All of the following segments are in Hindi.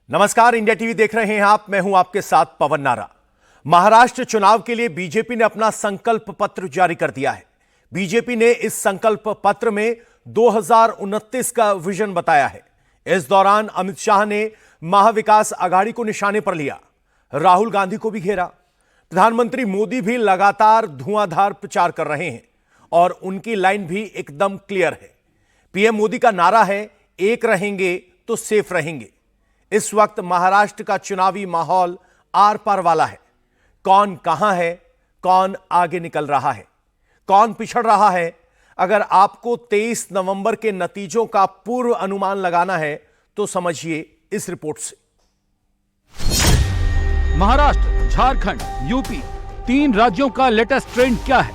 नमस्कार, इंडिया टीवी देख रहे हैं आप। मैं हूं आपके साथ पवन नारा। महाराष्ट्र चुनाव के लिए बीजेपी ने अपना संकल्प पत्र जारी कर दिया है। बीजेपी ने इस संकल्प पत्र में 2029 का विजन बताया है। इस दौरान अमित शाह ने महाविकास आघाड़ी को निशाने पर लिया, राहुल गांधी को भी घेरा। प्रधानमंत्री मोदी भी लगातार धुआंधार प्रचार कर रहे हैं और उनकी लाइन भी एकदम क्लियर है। पीएम मोदी का नारा है, एक रहेंगे तो सेफ रहेंगे। इस वक्त महाराष्ट्र का चुनावी माहौल आर पार वाला है। कौन कहां है, कौन आगे निकल रहा है, कौन पिछड़ रहा है। अगर आपको 23 नवंबर के नतीजों का पूर्व अनुमान लगाना है तो समझिए इस रिपोर्ट से। महाराष्ट्र, झारखंड, यूपी, 3 राज्यों का लेटेस्ट ट्रेंड क्या है?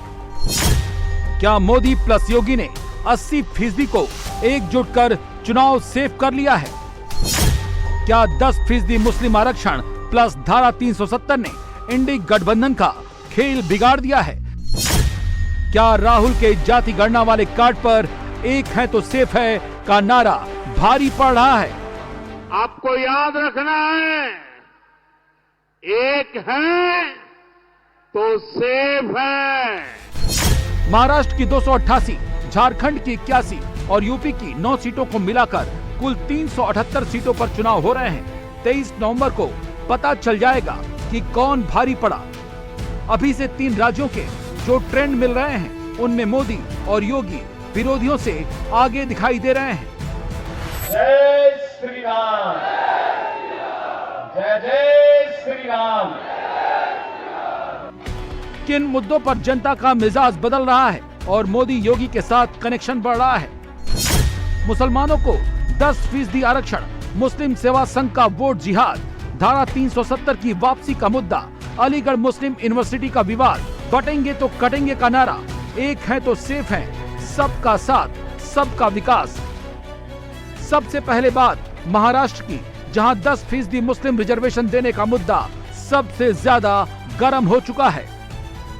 क्या मोदी प्लस योगी ने 80% को एकजुट कर चुनाव सेफ कर लिया है? क्या 10% मुस्लिम आरक्षण प्लस धारा 370 ने इंडी गठबंधन का खेल बिगाड़ दिया है? क्या राहुल के जाति गणना वाले कार्ड पर एक है तो सेफ है का नारा भारी पड़ रहा है? आपको याद रखना है, एक है तो सेफ है। महाराष्ट्र की 288, झारखंड की 81 और यूपी की 9 सीटों को मिलाकर कुल 378 सीटों पर चुनाव हो रहे हैं। 23 नवंबर को पता चल जाएगा कि कौन भारी पड़ा। अभी से 3 राज्यों के जो ट्रेंड मिल रहे हैं उनमें मोदी और योगी विरोधियों से आगे दिखाई दे रहे हैं। जय श्री राम, जय जय श्री राम। किन मुद्दों पर जनता का मिजाज बदल रहा है और मोदी योगी के साथ कनेक्शन बढ़ रहा है? मुसलमानों को 10% आरक्षण, मुस्लिम सेवा संघ का वोट जिहाद, धारा 370 की वापसी का मुद्दा, अलीगढ़ मुस्लिम यूनिवर्सिटी का विवाद, बटेंगे तो कटेंगे का नारा, एक है तो सेफ है, सबका साथ सबका विकास। सबसे पहले बात महाराष्ट्र की, जहां 10% मुस्लिम रिजर्वेशन देने का मुद्दा सबसे ज्यादा गर्म हो चुका है।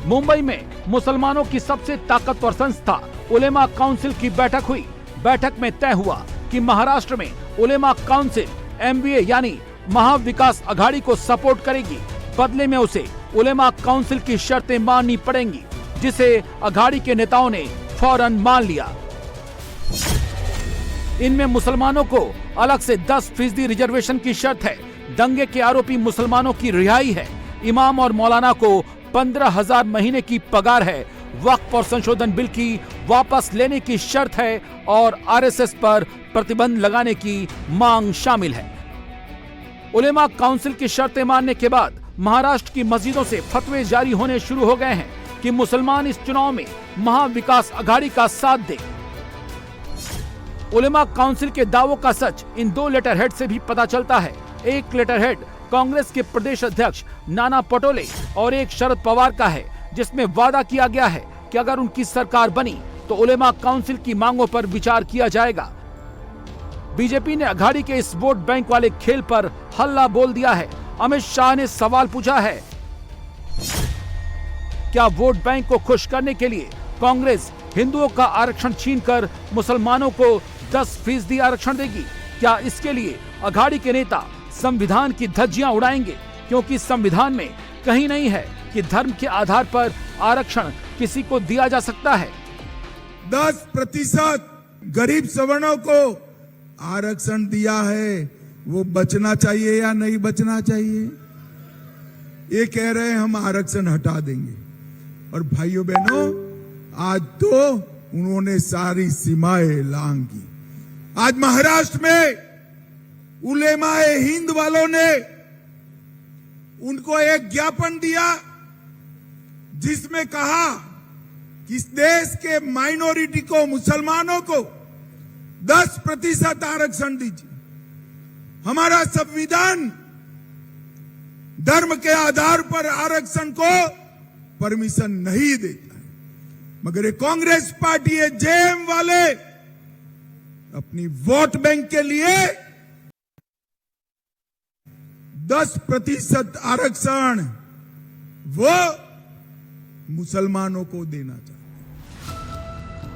मुंबई में मुसलमानों की सबसे ताकतवर संस्था उलेमा काउंसिल की बैठक हुई। बैठक में तय हुआ कि महाराष्ट्र में उलेमा काउंसिल MBA यानी महाविकास आघाड़ी को सपोर्ट करेगी। बदले में उसे उलेमा काउंसिल की शर्तें माननी पड़ेंगी, जिसे आघाड़ी के नेताओं ने फौरन मान लिया। इनमें मुसलमानों को अलग से 10% रिजर्वेशन की शर्त है। दंगे के आरोपी मुसलमानों की रिहाई है। इमाम और मौलाना को 15,000 महीने की पगार है। वक्फ और संशोधन बिल की वापस लेने की शर्त है और RSS पर प्रतिबंध लगाने की मांग शामिल है। उलेमा काउंसिल की शर्तें मानने के बाद महाराष्ट्र की मस्जिदों से फतवे जारी होने शुरू हो गए हैं कि मुसलमान इस चुनाव में महाविकास आघाड़ी का साथ दे। उलेमा काउंसिल के दावों का सच इन 2 लेटर हेड से भी पता चलता है। एक लेटर हेड कांग्रेस के प्रदेश अध्यक्ष नाना पटोले और एक शरद पवार का है, जिसमें वादा किया गया है कि अगर उनकी सरकार बनी तो उलेमा काउंसिल की मांगों पर विचार किया जाएगा। बीजेपी ने आघाड़ी के इस वोट बैंक वाले खेल पर हल्ला बोल दिया है। अमित शाह ने सवाल पूछा है, क्या वोट बैंक को खुश करने के लिए कांग्रेस हिंदुओं का आरक्षण छीनकर मुसलमानों को 10% आरक्षण देगी? क्या इसके लिए आघाड़ी के नेता संविधान की धज्जियां उड़ाएंगे? क्योंकि संविधान में कहीं नहीं है कि धर्म के आधार पर आरक्षण किसी को दिया जा सकता है। 10% गरीब सवर्णों को आरक्षण दिया है, वो बचना चाहिए या नहीं बचना चाहिए? ये कह रहे हैं हम आरक्षण हटा देंगे। और भाइयों बहनों, आज तो उन्होंने सारी सीमाएं लांघी। आज महाराष्ट्र में उलेमाए हिंद वालों ने उनको एक ज्ञापन दिया जिसमें कहा कि इस देश के माइनॉरिटी को, मुसलमानों को 10% आरक्षण दीजिए। हमारा संविधान धर्म के आधार पर आरक्षण को परमिशन नहीं देता है, मगर ये कांग्रेस पार्टी है, जेएम वाले अपनी वोट बैंक के लिए 10% आरक्षण वो मुसलमानों को देना चाहते।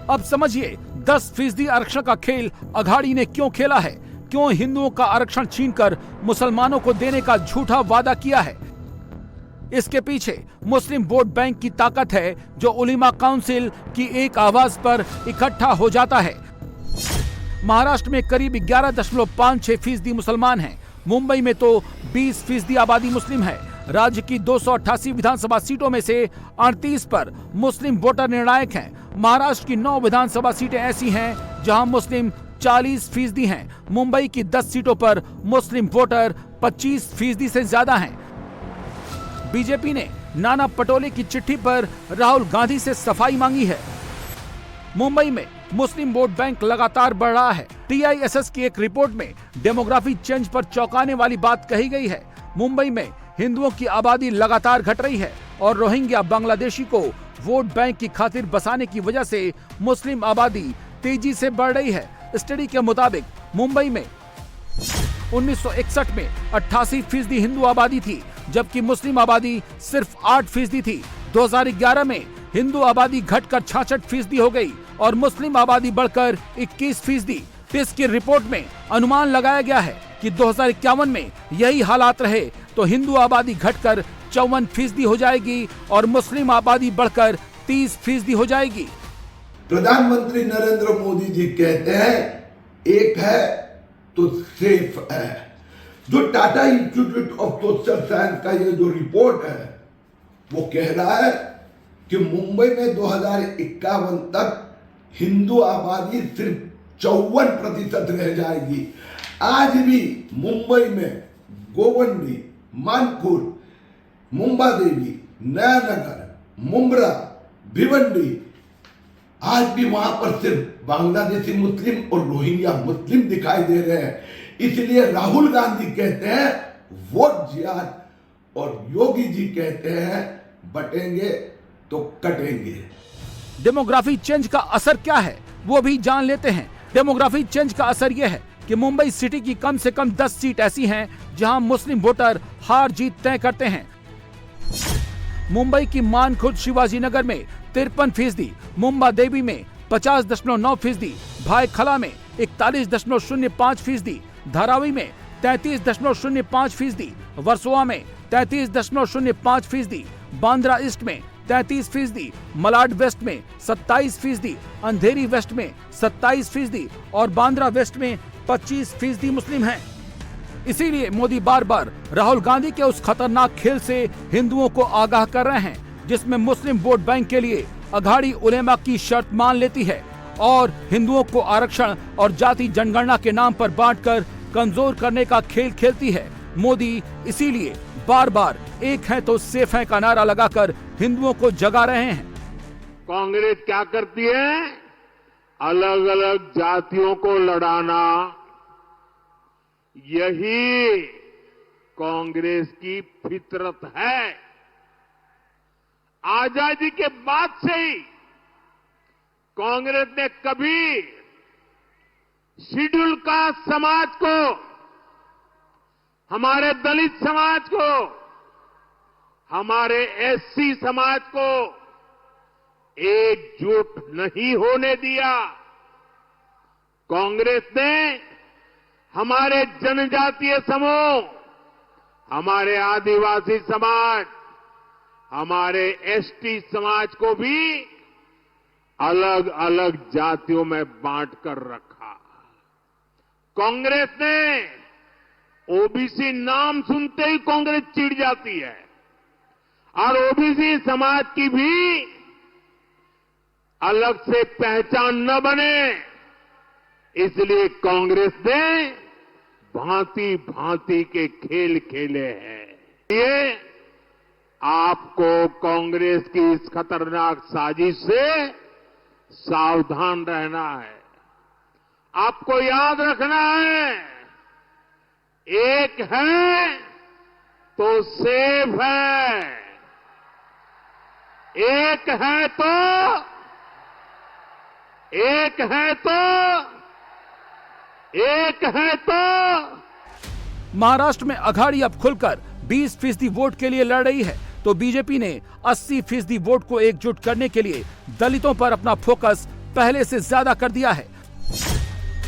अब समझिए 10% आरक्षण का खेल आघाड़ी ने क्यों खेला है। क्यों हिंदुओं का आरक्षण छीनकर मुसलमानों को देने का झूठा वादा किया है। इसके पीछे मुस्लिम वोट बैंक की ताकत है, जो उलेमा काउंसिल की एक आवाज पर इकट्ठा हो जाता है। महाराष्ट्र में करीब 11.56% मुसलमान हैं। मुंबई में तो 20% आबादी मुस्लिम है। राज्य की 288 विधानसभा सीटों में से 38 पर मुस्लिम वोटर निर्णायक हैं। महाराष्ट्र की 9 विधानसभा सीटें ऐसी हैं जहां मुस्लिम 40% हैं। मुंबई की 10 सीटों पर मुस्लिम वोटर 25% से ज्यादा हैं। बीजेपी ने नाना पटोले की चिट्ठी पर राहुल गांधी से सफाई मांगी है। मुंबई में मुस्लिम वोट बैंक लगातार बढ़ रहा है। TISS की एक रिपोर्ट में डेमोग्राफी चेंज पर चौंकाने वाली बात कही गई है। मुंबई में हिंदुओं की आबादी लगातार घट रही है और रोहिंग्या बांग्लादेशी को वोट बैंक की खातिर बसाने की वजह से मुस्लिम आबादी तेजी से बढ़ रही है। स्टडी के मुताबिक मुंबई में 1961 में 88% हिंदू आबादी थी, जबकि मुस्लिम आबादी सिर्फ 8% थी। 2011 में हिंदू आबादी घटकर 66% हो गई और मुस्लिम आबादी बढ़कर 21%। टिस की रिपोर्ट में अनुमान लगाया गया है कि 2051 में यही हालात रहे तो हिंदू आबादी घटकर 54% हो जाएगी और मुस्लिम आबादी बढ़कर 30% हो जाएगी। प्रधानमंत्री नरेंद्र मोदी जी कहते हैं एक है तो सेफ है। जो Tata institute of social science का ये जो रिपोर्ट है वो कह रहा है कि मुंबई में 2051 तक हिंदू आबादी सिर्फ 54% रह जाएगी। आज भी मुंबई में गोवंडी, मानपुर, मुंबा देवी, नया नगर, मुंब्रा, भिवंडी, आज भी वहां पर सिर्फ बांग्लादेशी मुस्लिम और रोहिंग्या मुस्लिम दिखाई दे रहे हैं। इसलिए राहुल गांधी कहते हैं वोट जिहाद और योगी जी कहते हैं बटेंगे तो कटेंगे। डेमोग्राफी चेंज का असर क्या है वो भी जान लेते हैं। डेमोग्राफी चेंज का असर यह है कि मुंबई सिटी की कम से कम 10 सीट ऐसी हैं जहां मुस्लिम वोटर हार जीत तय करते हैं। मुंबई की मानखुर्द शिवाजी नगर में 53%, मुंबा देवी में 50.9%, भायखला में 41.05%, धारावी में 33.05%, वर्सोवा में 33.05%, बांद्रा ईस्ट में 33%, मलाड वेस्ट में 27%, अंधेरी वेस्ट में 27% और बांद्रा वेस्ट में 25% मुस्लिम हैं। इसीलिए मोदी बार बार राहुल गांधी के उस खतरनाक खेल से हिंदुओं को आगाह कर रहे हैं, जिसमें मुस्लिम वोट बैंक के लिए अघाड़ी उलेमा की शर्त मान लेती है और हिंदुओं को आरक्षण और जाति जनगणना के नाम पर बांटकर कमजोर करने का खेल खेलती है। मोदी इसीलिए बार बार एक है तो सेफ है का नारा लगाकर हिंदुओं को जगा रहे हैं। कांग्रेस क्या करती है? अलग अलग जातियों को लड़ाना, यही कांग्रेस की फितरत है। आजादी के बाद से ही कांग्रेस ने कभी शेड्यूल कास्ट समाज को, हमारे दलित समाज को, हमारे SC समाज को एकजुट नहीं होने दिया। कांग्रेस ने हमारे जनजातीय समूह, हमारे आदिवासी समाज, हमारे ST समाज को भी अलग अलग जातियों में बांट कर रखा। कांग्रेस ने OBC नाम सुनते ही कांग्रेस चिढ़ जाती है और OBC समाज की भी अलग से पहचान न बने, इसलिए कांग्रेस ने भांति भांति के खेल खेले हैं। ये आपको कांग्रेस की इस खतरनाक साजिश से सावधान रहना है। आपको याद रखना है, एक है तो सेफ है, एक है तो महाराष्ट्र में अघाड़ी अब खुलकर 20% वोट के लिए लड़ रही है, तो बीजेपी ने 80% वोट को एकजुट करने के लिए दलितों पर अपना फोकस पहले से ज्यादा कर दिया है।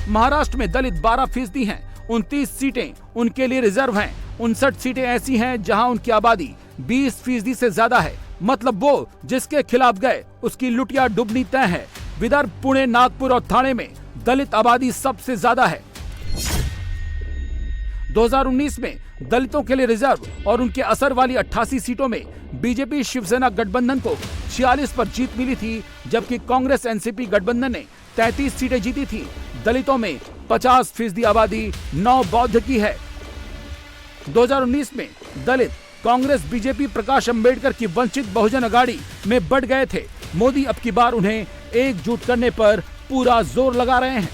महाराष्ट्र में दलित 12% हैं 29 सीटें उनके लिए रिजर्व हैं। 59 सीटें ऐसी हैं जहां उनकी आबादी 20% से ज्यादा है, मतलब वो जिसके खिलाफ गए उसकी लुटिया डुबनी तय है। विदर्भ, पुणे, नागपुर और ठाणे में दलित आबादी सबसे ज्यादा है। 2019 में दलितों के लिए रिजर्व और उनके असर वाली 88 सीटों में बीजेपी शिवसेना गठबंधन को 46 पर जीत मिली थी, जबकि कांग्रेस एनसीपी गठबंधन ने 33 सीटें जीती थी। दलितों में 50% आबादी 9 बौद्ध की है। 2019 में दलित कांग्रेस, बीजेपी, प्रकाश अंबेडकर की वंचित बहुजन अघाड़ी में बढ़ गए थे। मोदी अब की बार उन्हें एकजुट करने पर पूरा जोर लगा रहे हैं।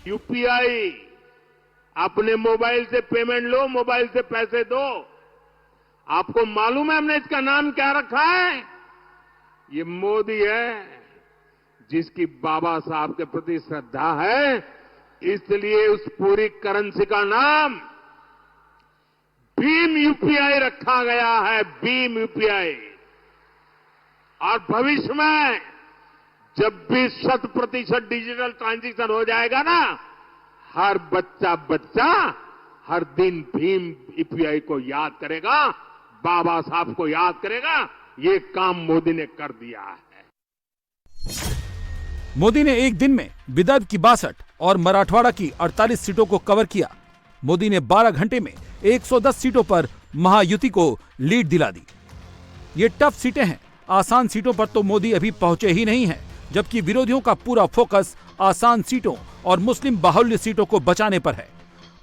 यूपीआई, अपने मोबाइल से पेमेंट लो, मोबाइल से पैसे दो। आपको मालूम है हमने इसका नाम क्या रखा है? ये मोदी है, जिसकी बाबा साहब के प्रति श्रद्धा है, इसलिए उस पूरी करेंसी का नाम भीम यूपीआई रखा गया है। भीम यूपीआई। और भविष्य में जब भी 100% डिजिटल ट्रांजैक्शन हो जाएगा ना, हर बच्चा हर दिन भीम यूपीआई को याद करेगा, बाबा साहब को याद करेगा। ये काम मोदी ने कर दिया है। मोदी ने एक दिन में विदर्भ की 62 और मराठवाड़ा की 48 सीटों को कवर किया। मोदी ने 12 घंटे में 110 सीटों पर महायुति को लीड दिला दी। ये टफ सीटें हैं, आसान सीटों पर तो मोदी अभी पहुंचे ही नहीं हैं, जबकि विरोधियों का पूरा फोकस आसान सीटों और मुस्लिम बाहुल्य सीटों को बचाने पर है।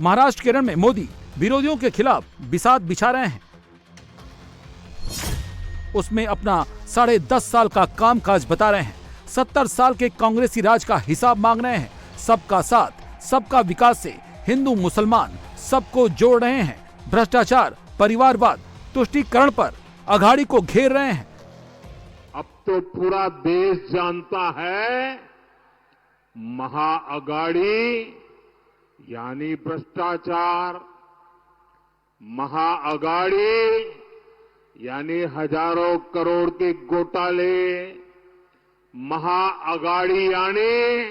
महाराष्ट्र, केरल में मोदी विरोधियों के खिलाफ बिसात बिछा रहे हैं। उसमें अपना 10.5 साल का कामकाज बता रहे हैं। 70 साल के कांग्रेसी राज का हिसाब मांग रहे हैं। सबका साथ, सबका विकास से हिंदू मुसलमान सबको जोड़ रहे हैं। भ्रष्टाचार, परिवारवाद, तुष्टीकरण पर अघाड़ी को घेर रहे हैं। अब तो पूरा देश जानता है, महाअघाड़ी यानी भ्रष्टाचार, महाअघाड़ी यानी हजारों करोड़ के घोटाले, महाअघाड़ी यानी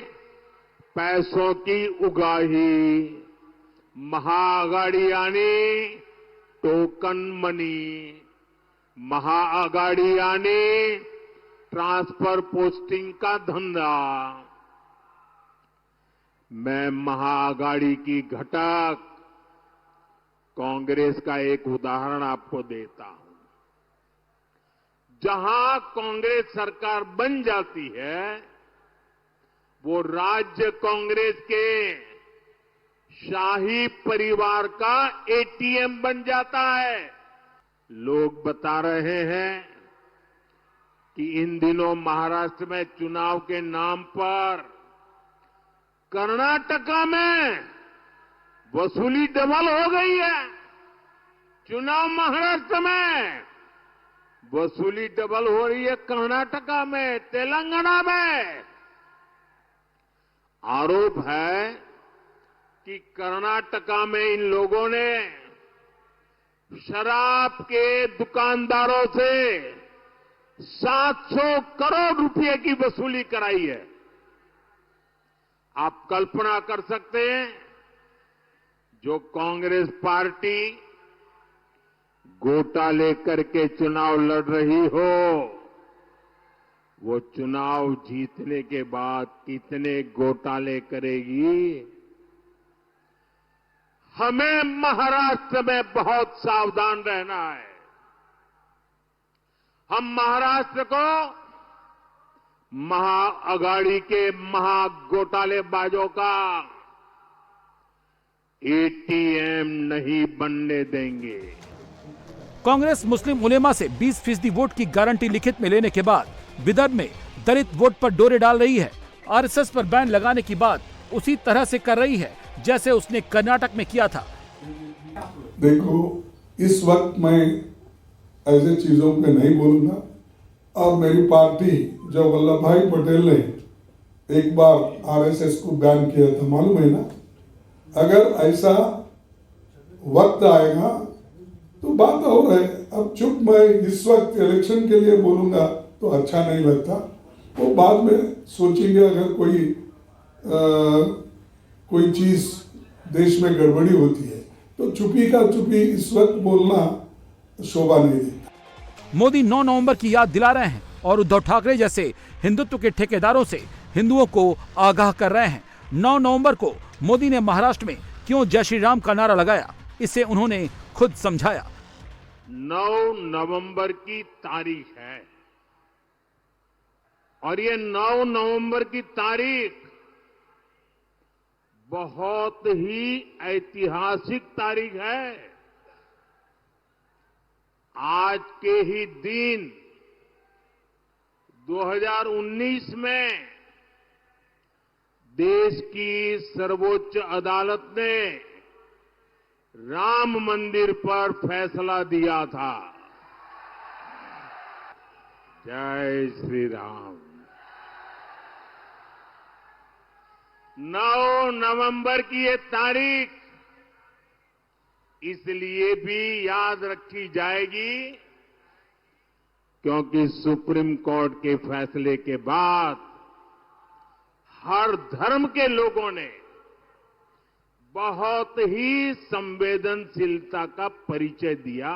पैसों की उगाही, महाअघाड़ी यानी टोकन मनी, महाअघाड़ी यानी ट्रांसफर पोस्टिंग का धंधा। मैं महाअघाड़ी की घटक कांग्रेस का एक उदाहरण आपको देता हूं। जहां कांग्रेस सरकार बन जाती है, वो राज्य कांग्रेस के शाही परिवार का एटीएम बन जाता है। लोग बता रहे हैं कि इन दिनों महाराष्ट्र में चुनाव के नाम पर कर्नाटका में वसूली डबल हो गई है। चुनाव महाराष्ट्र में, वसूली डबल हो रही है कर्नाटका में, तेलंगाना में। आरोप है कि कर्नाटका में इन लोगों ने शराब के दुकानदारों से 700 करोड़ रुपए की वसूली कराई है। आप कल्पना कर सकते हैं, जो कांग्रेस पार्टी घोटाले करके चुनाव लड़ रही हो, वो चुनाव जीतने के बाद कितने घोटाले करेगी। हमें महाराष्ट्र में बहुत सावधान रहना है। हम महाराष्ट्र को महाअघाड़ी के महाघोटालेबाजों का एटीएम नहीं बनने देंगे। कांग्रेस मुस्लिम उलेमा से 20% वोट की गारंटी लिखित में लेने के बाद विदर्भ में दलित वोट पर डोरे डाल रही है। आरएसएस पर बैन लगाने की बात उसी तरह से कर रही है जैसे उसने कर्नाटक में किया था। देखो, इस वक्त मैं ऐसे चीजों पे नहीं बोलूंगा। और मेरी पार्टी, जो वल्लभ भाई पटेल ने एक बार आरएसएस को बैन किया था, मालूम है ना। अगर ऐसा वक्त आएगा तो बात और है। अब चुप मैं इस वक्त इलेक्शन के लिए बोलूंगा तो अच्छा नहीं लगता। वो बाद में सोचेंगे, अगर कोई चीज देश में गड़बड़ी होती है। तो चुप्पी का चुप्पी इस वक्त बोलना शोभा नहीं देता। मोदी 9 नवंबर की याद दिला रहे हैं और उद्धव ठाकरे जैसे हिंदुत्व के ठेकेदारों से हिंदुओं को आगाह कर रहे हैं। 9 नवंबर को मोदी ने महाराष्ट्र में क्यों जय श्री राम का नारा लगाया, इसे उन्होंने खुद समझाया। 9 नवंबर की तारीख है और ये 9 नवंबर की तारीख बहुत ही ऐतिहासिक तारीख है। आज के ही दिन 2019 में देश की सर्वोच्च अदालत ने राम मंदिर पर फैसला दिया था। जय श्री राम। 9 नवंबर की ये तारीख इसलिए भी याद रखी जाएगी क्योंकि सुप्रीम कोर्ट के फैसले के बाद हर धर्म के लोगों ने बहुत ही संवेदनशीलता का परिचय दिया।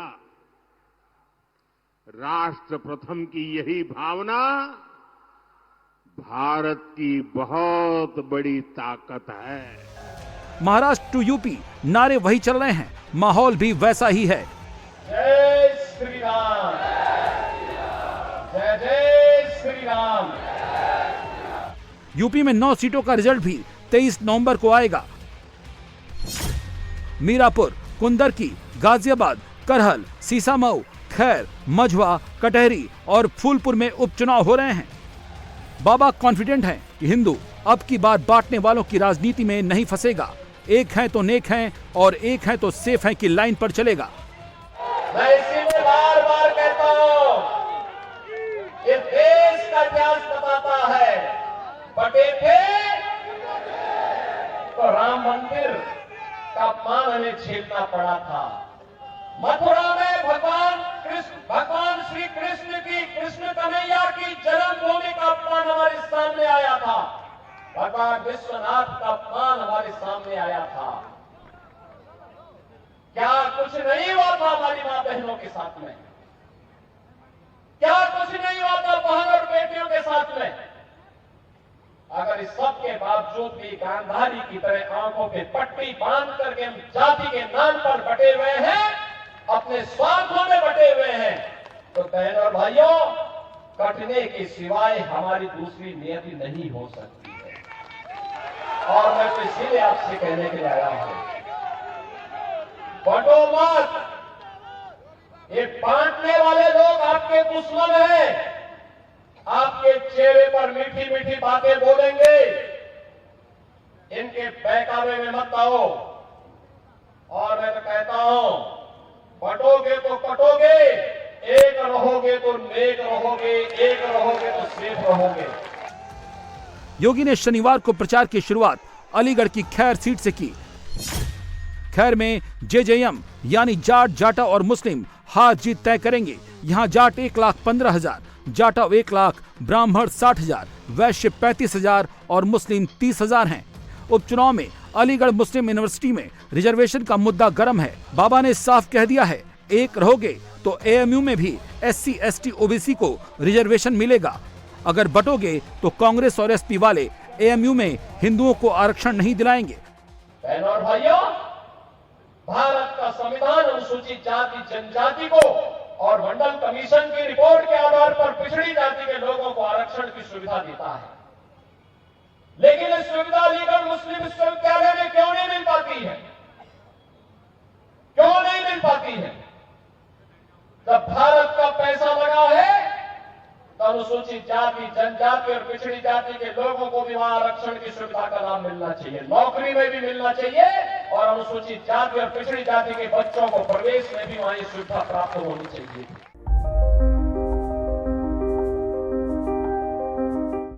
राष्ट्र प्रथम की यही भावना भारत की बहुत बड़ी ताकत है। महाराष्ट्र टू यूपी नारे वही चल रहे हैं, माहौल भी वैसा ही है। जय श्री राम, जय जय श्री राम। यूपी में 9 सीटों का रिजल्ट भी 23 नवंबर को आएगा। मीरापुर, कुंदरकी, गाजियाबाद, करहल, सीसामऊ, खैर, मझवा, कटहरी और फूलपुर में उपचुनाव हो रहे हैं। बाबा कॉन्फिडेंट हैं कि हिंदू अब की बार बांटने वालों की राजनीति में नहीं फंसेगा। एक है तो नेक हैं और एक है तो सेफ हैं की लाइन पर चलेगा। मैं इसीलिए बार बार कहता हूं, ये देश का इतिहास बताता है, बटे थे तो राम मंदिर का अपमान हमें झेलना पड़ा था। मथुरा में भगवान श्री कृष्ण की, कृष्ण कन्हैया की जन्मभूमि का अपमान हमारे सामने आया था। भगवान विश्वनाथ का अपमान हमारे सामने आया था। क्या कुछ नहीं हुआ था हमारी मां बहनों के साथ में? क्या कुछ नहीं हुआ था बहन और बेटियों के साथ में? अगर इस सब के बावजूद भी गांधारी की तरह आंखों पे पट्टी बांध करके हम जाति के नाम पर बटे हुए हैं, अपने स्वार्थों में बटे हुए हैं, तो बहन और भाइयों, कटने के सिवाय हमारी दूसरी नियति नहीं हो सकती है। और मैं तो इसीलिए आपसे कहने के लिए आया हूं, बटो मत। ये बांटने वाले लोग आपके दुश्मन हैं। आपके चेहरे पर मीठी मीठी बातें बोलेंगे, इनके बहकावे में मत आओ। और मैं तो कहता हूं, बटोगे तो कटोगे, एक रहोगे तो नेक रहोगे, एक रहोगे तो सेफ रहोगे। योगी ने शनिवार को प्रचार की शुरुआत अलीगढ़ की खैर सीट से की। खैर में जेजेएम यानी जाट, जाटा और मुस्लिम हार जीत तय करेंगे। यहां जाट 1,15,000, जाटा 1 लाख, ब्राह्मण 60,000, वैश्य 35,000 और मुस्लिम 30,000 हैं। उपचुनाव में अलीगढ़ मुस्लिम यूनिवर्सिटी में रिजर्वेशन का मुद्दा गर्म है। बाबा ने साफ कह दिया है, एक रहोगे तो एएमयू में भी SC, ST, OBC को रिजर्वेशन मिलेगा। अगर बटोगे तो कांग्रेस और एसपी वाले एएमयू में हिंदुओं को आरक्षण नहीं दिलाएंगे। बहनों और भाइयों, भारत का संविधान अनुसूचित जाति जनजाति को और मंडल कमीशन की रिपोर्ट के आधार पर पिछड़ी जाति के लोगों को आरक्षण की सुविधा देता है। लेकिन इस सुविधा अलीगढ़ मुस्लिम विश्वविद्यालय में क्यों नहीं मिल पाती है? क्यों नहीं मिल पाती है? जब भारत का पैसा लगा है तो अनुसूचित जाति, जनजाति और पिछड़ी जाति के लोगों को भी वहां आरक्षण की सुविधा का लाभ मिलना चाहिए, नौकरी में भी मिलना चाहिए और अनुसूचित जाति और पिछड़ी जाति के बच्चों को प्रवेश में भी वहां सुविधा प्राप्त होनी चाहिए।